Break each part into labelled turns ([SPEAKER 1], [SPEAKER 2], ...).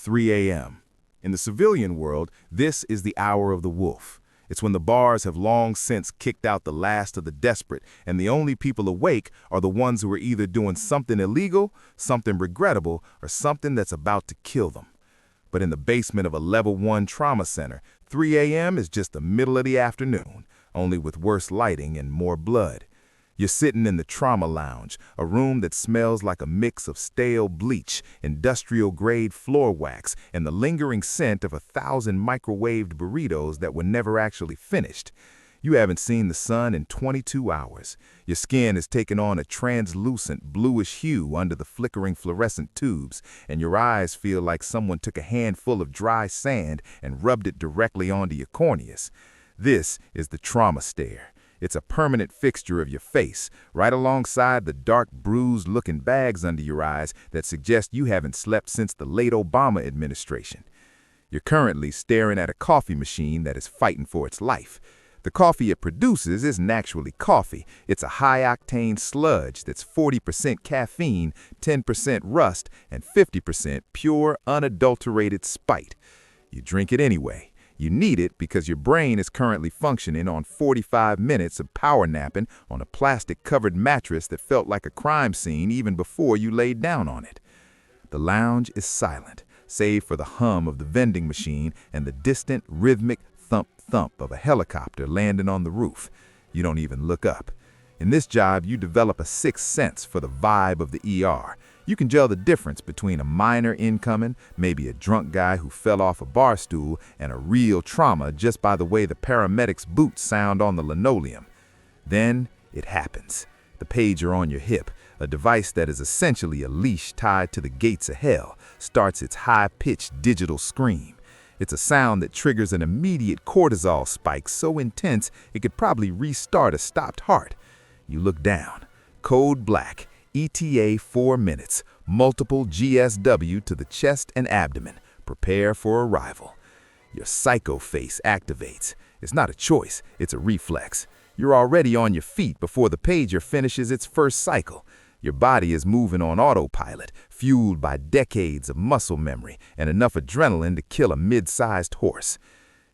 [SPEAKER 1] 3 a.m. In the civilian world, this is the hour of the wolf. It's when the bars have long since kicked out the last of the desperate, and the only people awake are the ones who are either doing something illegal, something regrettable, or something that's about to kill them. But in the basement of a level 1 trauma center, 3 a.m. is just the middle of the afternoon, only with worse lighting and more blood. You're sitting in the trauma lounge, a room that smells like a mix of stale bleach, industrial-grade floor wax, and the lingering scent of 1,000 microwaved burritos that were never actually finished. You haven't seen the sun in 22 hours. Your skin has taken on a translucent bluish hue under the flickering fluorescent tubes, and your eyes feel like someone took a handful of dry sand and rubbed it directly onto your corneas. This is the trauma stare. It's a permanent fixture of your face, right alongside the dark, bruised-looking bags under your eyes that suggest you haven't slept since the late Obama administration. You're currently staring at a coffee machine that is fighting for its life. The coffee it produces isn't actually coffee. It's a high-octane sludge that's 40% caffeine, 10% rust, and 50% pure, unadulterated spite. You drink it anyway. You need it because your brain is currently functioning on 45 minutes of power napping on a plastic-covered mattress that felt like a crime scene even before you laid down on it. The lounge is silent, save for the hum of the vending machine and the distant, rhythmic thump-thump of a helicopter landing on the roof. You don't even look up. In this job, you develop a sixth sense for the vibe of the ER. You can tell the difference between a minor incoming, maybe a drunk guy who fell off a bar stool, and a real trauma just by the way the paramedics' boots sound on the linoleum. Then it happens. The pager on your hip, a device that is essentially a leash tied to the gates of hell, starts its high-pitched digital scream. It's a sound that triggers an immediate cortisol spike so intense it could probably restart a stopped heart. You look down. Code black. ETA 4 minutes, multiple GSW to the chest and abdomen. Prepare for arrival. Your psycho face activates. It's not a choice, it's a reflex. You're already on your feet before the pager finishes its first cycle. Your body is moving on autopilot, fueled by decades of muscle memory and enough adrenaline to kill a mid-sized horse.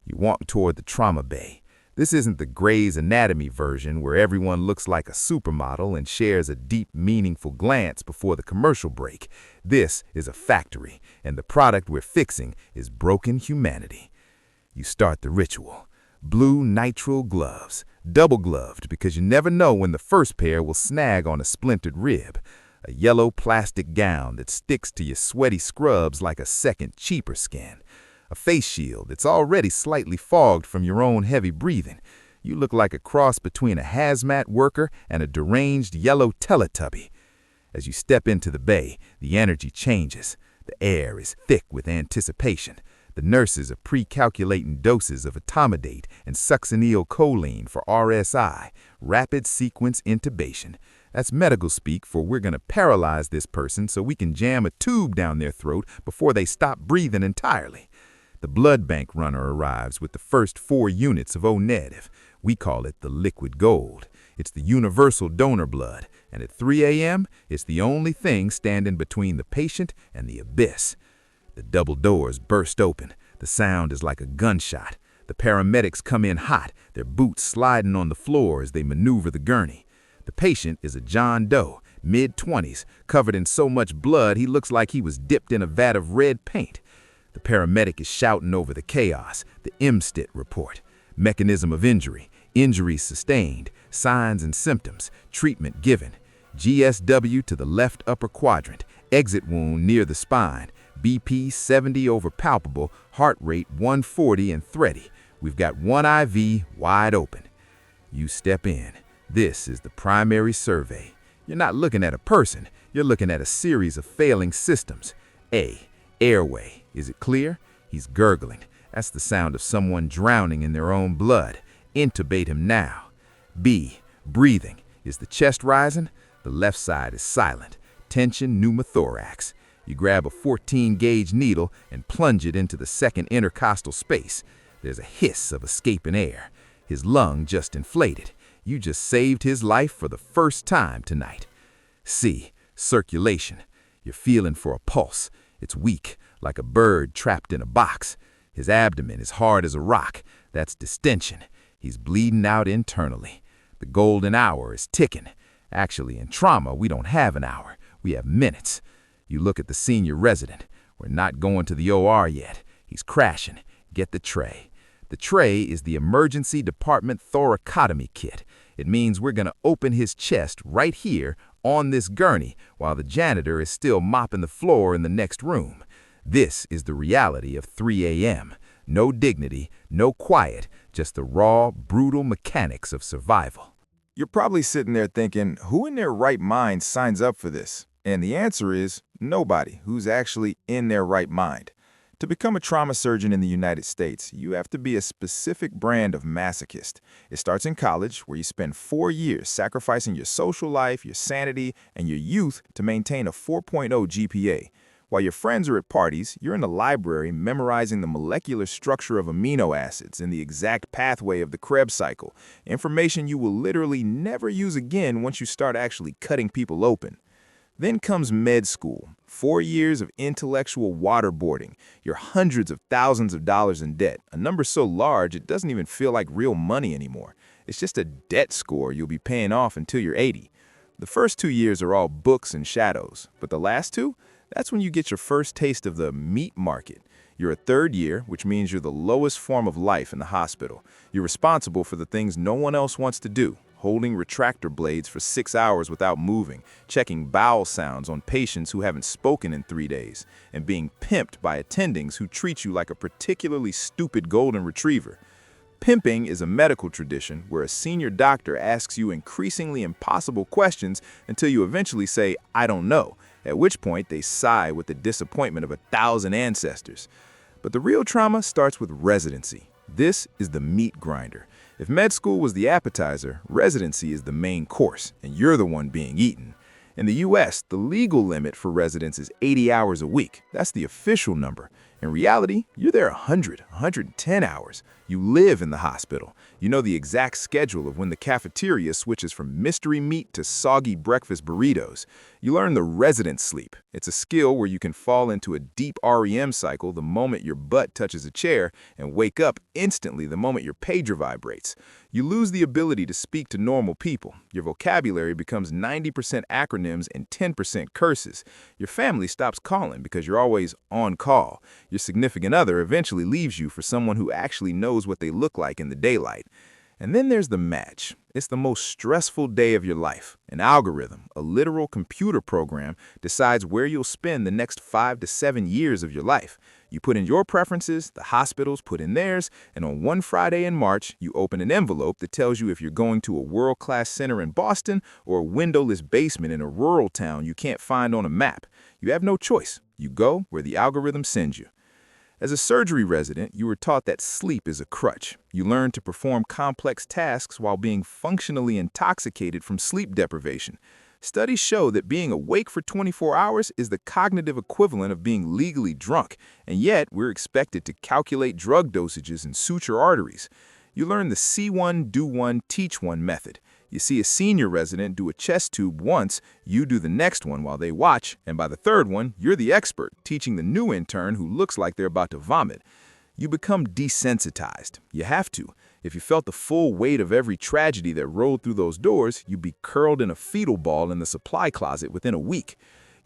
[SPEAKER 1] You walk toward the trauma bay. This isn't the Grey's Anatomy version where everyone looks like a supermodel and shares a deep, meaningful glance before the commercial break. This is a factory, and the product we're fixing is broken humanity. You start the ritual. Blue nitrile gloves, double-gloved because you never know when the first pair will snag on a splintered rib. A yellow plastic gown that sticks to your sweaty scrubs like a second, cheaper skin. A face shield that's already slightly fogged from your own heavy breathing. You look like a cross between a hazmat worker and a deranged yellow Teletubby. As you step into the bay, the energy changes. The air is thick with anticipation. The nurses are pre-calculating doses of etomidate and succinylcholine for RSI, rapid sequence intubation. That's medical speak for we're going to paralyze this person so we can jam a tube down their throat before they stop breathing entirely. The blood bank runner arrives with the first 4 units of O-negative. We call it the liquid gold. It's the universal donor blood, and at 3 a.m., it's the only thing standing between the patient and the abyss. The double doors burst open. The sound is like a gunshot. The paramedics come in hot, their boots sliding on the floor as they maneuver the gurney. The patient is a John Doe, mid-20s, covered in so much blood he looks like he was dipped in a vat of red paint. The paramedic is shouting over the chaos, the MSTIT report. Mechanism of injury, injuries sustained, signs and symptoms, treatment given. GSW to the left upper quadrant, exit wound near the spine, BP 70 over palpable, heart rate 140 and thready. We've got one IV wide open. You step in. This is the primary survey. You're not looking at a person, you're looking at a series of failing systems. A. Airway. Is it clear? He's gurgling. That's the sound of someone drowning in their own blood. Intubate him now. B. Breathing. Is the chest rising? The left side is silent. Tension pneumothorax. You grab a 14-gauge needle and plunge it into the second intercostal space. There's a hiss of escaping air. His lung just inflated. You just saved his life for the first time tonight. C. Circulation. You're feeling for a pulse. It's weak, like a bird trapped in a box. His abdomen is hard as a rock. That's distension. He's bleeding out internally. The golden hour is ticking. Actually, in trauma, we don't have an hour. We have minutes. You look at the senior resident. We're not going to the OR yet. He's crashing. Get the tray. The tray is the Emergency Department Thoracotomy kit. It means we're going to open his chest right here on this gurney while the janitor is still mopping the floor in the next room. This is the reality of 3 a.m. No dignity, no quiet, just the raw, brutal mechanics of survival.
[SPEAKER 2] You're probably sitting there thinking, who in their right mind signs up for this? And the answer is nobody who's actually in their right mind. To become a trauma surgeon in the United States, you have to be a specific brand of masochist. It starts in college, where you spend 4 years sacrificing your social life, your sanity, and your youth to maintain a 4.0 GPA. While your friends are at parties, you're in the library memorizing the molecular structure of amino acids and the exact pathway of the Krebs cycle, information you will literally never use again once you start actually cutting people open. Then comes med school, 4 years of intellectual waterboarding. You're hundreds of thousands of dollars in debt, a number so large it doesn't even feel like real money anymore. It's just a debt score you'll be paying off until you're 80. The first 2 years are all books and shadows, but the last 2? That's when you get your first taste of the meat market. You're a third year, which means you're the lowest form of life in the hospital. You're responsible for the things no one else wants to do. Holding retractor blades for 6 hours without moving, checking bowel sounds on patients who haven't spoken in 3 days, and being pimped by attendings who treat you like a particularly stupid golden retriever. Pimping is a medical tradition where a senior doctor asks you increasingly impossible questions until you eventually say, "I don't know," at which point they sigh with the disappointment of 1,000 ancestors. But the real trauma starts with residency. This is the meat grinder. If med school was the appetizer, residency is the main course, and you're the one being eaten. In the US, the legal limit for residents is 80 hours a week. That's the official number. In reality, you're there 100, 110 hours. You live in the hospital. You know the exact schedule of when the cafeteria switches from mystery meat to soggy breakfast burritos. You learn the resident sleep. It's a skill where you can fall into a deep REM cycle the moment your butt touches a chair and wake up instantly the moment your pager vibrates. You lose the ability to speak to normal people. Your vocabulary becomes 90% acronyms and 10% curses. Your family stops calling because you're always on call. Your significant other eventually leaves you for someone who actually knows what they look like in the daylight. And then there's the match. It's the most stressful day of your life. An algorithm, a literal computer program, decides where you'll spend the next 5 to 7 years of your life. You put in your preferences, the hospitals put in theirs, and on one Friday in March, you open an envelope that tells you if you're going to a world-class center in Boston or a windowless basement in a rural town you can't find on a map. You have no choice. You go where the algorithm sends you. As a surgery resident, you were taught that sleep is a crutch. You learn to perform complex tasks while being functionally intoxicated from sleep deprivation. Studies show that being awake for 24 hours is the cognitive equivalent of being legally drunk, and yet we're expected to calculate drug dosages and suture arteries. You learn the see one, do one, teach one method. You see a senior resident do a chest tube once, you do the next one while they watch, and by the third one, you're the expert, teaching the new intern who looks like they're about to vomit. You become desensitized. You have to. If you felt the full weight of every tragedy that rolled through those doors, you'd be curled in a fetal ball in the supply closet within a week.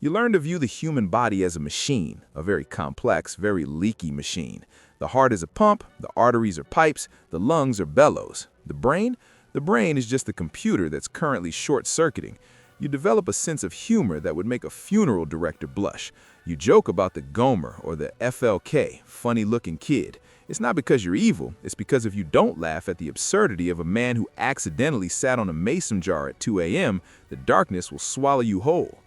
[SPEAKER 2] You learn to view the human body as a machine, a very complex, very leaky machine. The heart is a pump, the arteries are pipes, the lungs are bellows. The brain? The brain is just the computer that's currently short-circuiting. You develop a sense of humor that would make a funeral director blush. You joke about the Gomer or the FLK, funny-looking kid. It's not because you're evil, it's because if you don't laugh at the absurdity of a man who accidentally sat on a mason jar at 2 a.m., the darkness will swallow you whole.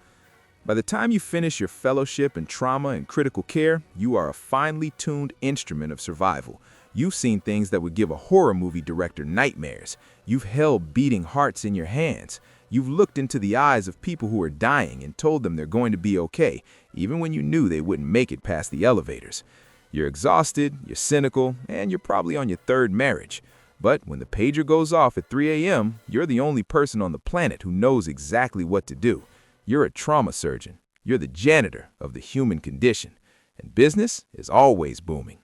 [SPEAKER 2] By the time you finish your fellowship in trauma and critical care, you are a finely tuned instrument of survival. You've seen things that would give a horror movie director nightmares. You've held beating hearts in your hands. You've looked into the eyes of people who are dying and told them they're going to be okay, even when you knew they wouldn't make it past the elevators. You're exhausted, you're cynical, and you're probably on your third marriage. But when the pager goes off at 3 a.m., you're the only person on the planet who knows exactly what to do. You're a trauma surgeon. You're the janitor of the human condition. and business is always booming.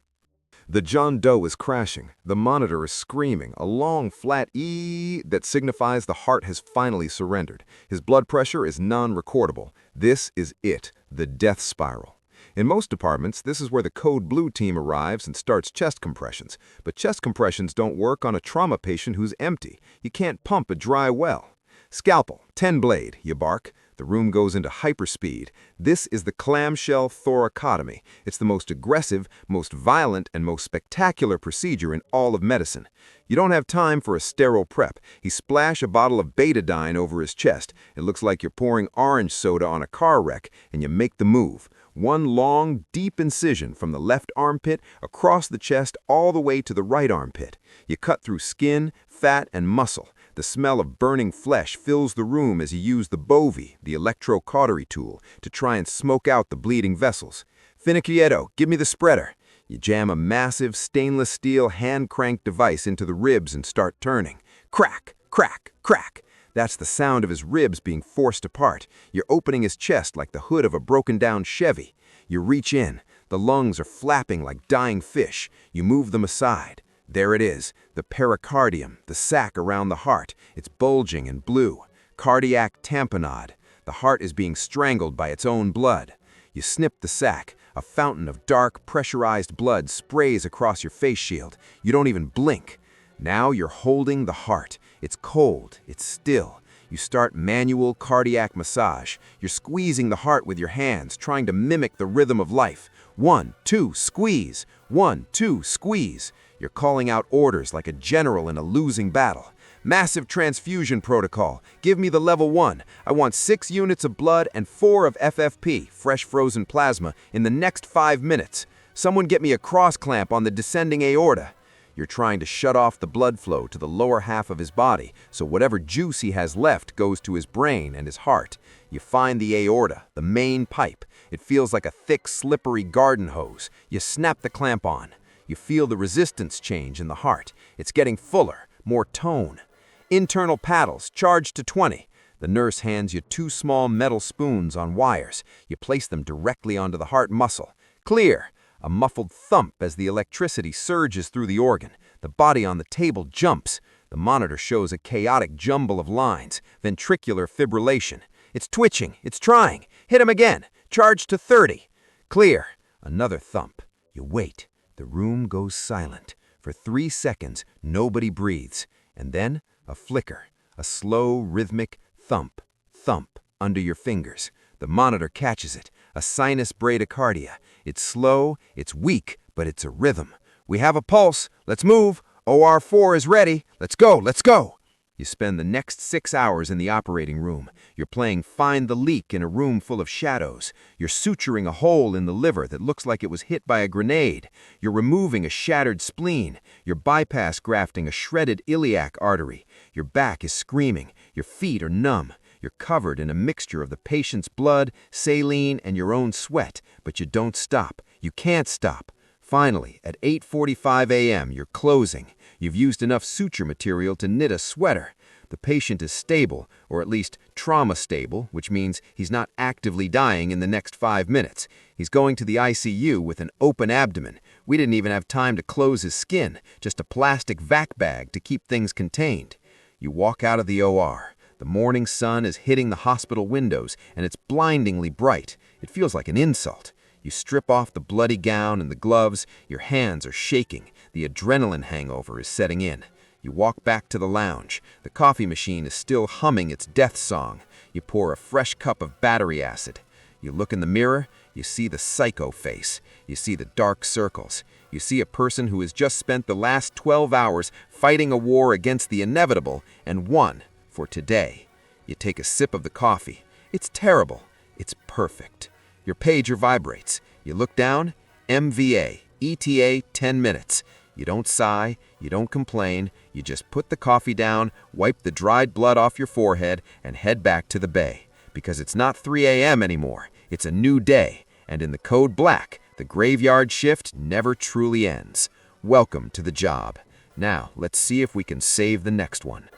[SPEAKER 3] The John Doe is crashing. The monitor is screaming, a long, flat E that signifies the heart has finally surrendered. His blood pressure is non-recordable. This is it, the death spiral. In most departments, this is where the Code Blue team arrives and starts chest compressions. But chest compressions don't work on a trauma patient who's empty. You can't pump a dry well. Scalpel, 10 blade, you bark. The room goes into hyperspeed. This is the clamshell thoracotomy. It's the most aggressive, most violent, and most spectacular procedure in all of medicine. You don't have time for a sterile prep. You splash a bottle of betadine over his chest. It looks like you're pouring orange soda on a car wreck, and you make the move. One long, deep incision from the left armpit across the chest all the way to the right armpit. You cut through skin, fat, and muscle. The smell of burning flesh fills the room as you use the bovie, the electrocautery tool, to try and smoke out the bleeding vessels. Finiquieto, give me the spreader. You jam a massive stainless steel hand-cranked device into the ribs and start turning. Crack, crack, crack. That's the sound of his ribs being forced apart. You're opening his chest like the hood of a broken-down Chevy. You reach in. The lungs are flapping like dying fish. You move them aside. There it is, the pericardium, the sac around the heart. It's bulging and blue. Cardiac tamponade. The heart is being strangled by its own blood. You snip the sac. A fountain of dark, pressurized blood sprays across your face shield. You don't even blink. Now you're holding the heart. It's cold. It's still. You start manual cardiac massage. You're squeezing the heart with your hands, trying to mimic the rhythm of life. 1, 2, squeeze. 1, 2, squeeze. You're calling out orders like a general in a losing battle. Massive transfusion protocol. Give me the level 1. I want 6 units of blood and 4 of FFP, fresh frozen plasma, in the next 5 minutes. Someone get me a cross clamp on the descending aorta. You're trying to shut off the blood flow to the lower half of his body, so whatever juice he has left goes to his brain and his heart. You find the aorta, the main pipe. It feels like a thick, slippery garden hose. You snap the clamp on. You feel the resistance change in the heart. It's getting fuller, more tone. Internal paddles, charged to 20. The nurse hands you 2 small metal spoons on wires. You place them directly onto the heart muscle. Clear. A muffled thump as the electricity surges through the organ. The body on the table jumps. The monitor shows a chaotic jumble of lines. Ventricular fibrillation. It's twitching. It's trying. Hit him again. Charge to 30. Clear. Another thump. You wait. The room goes silent. For 3 seconds, nobody breathes. And then, a flicker. A slow, rhythmic thump, thump under your fingers. The monitor catches it. A sinus bradycardia. It's slow, it's weak, but it's a rhythm. We have a pulse. Let's move. OR4 is ready. Let's go, let's go. You spend the next 6 hours in the operating room. You're playing find the leak in a room full of shadows. You're suturing a hole in the liver that looks like it was hit by a grenade. You're removing a shattered spleen. You're bypass grafting a shredded iliac artery. Your back is screaming. Your feet are numb. You're covered in a mixture of the patient's blood, saline, and your own sweat. But you don't stop. You can't stop. Finally, at 8:45 a.m., you're closing. You've used enough suture material to knit a sweater. The patient is stable, or at least trauma stable, which means he's not actively dying in the next 5 minutes. He's going to the ICU with an open abdomen. We didn't even have time to close his skin, just a plastic vac bag to keep things contained. You walk out of the OR. The morning sun is hitting the hospital windows, and it's blindingly bright. It feels like an insult. You strip off the bloody gown and the gloves. Your hands are shaking. The adrenaline hangover is setting in. You walk back to the lounge. The coffee machine is still humming its death song. You pour a fresh cup of battery acid. You look in the mirror. You see the psycho face. You see the dark circles. You see a person who has just spent the last 12 hours fighting a war against the inevitable and won for today. You take a sip of the coffee. It's terrible. It's perfect. Your pager vibrates. You look down. MVA. ETA 10 minutes. You don't sigh. You don't complain. You just put the coffee down, wipe the dried blood off your forehead, and head back to the bay. Because it's not 3 a.m. anymore. It's a new day. And in the code black, the graveyard shift never truly ends. Welcome to the job. Now, let's see if we can save the next one.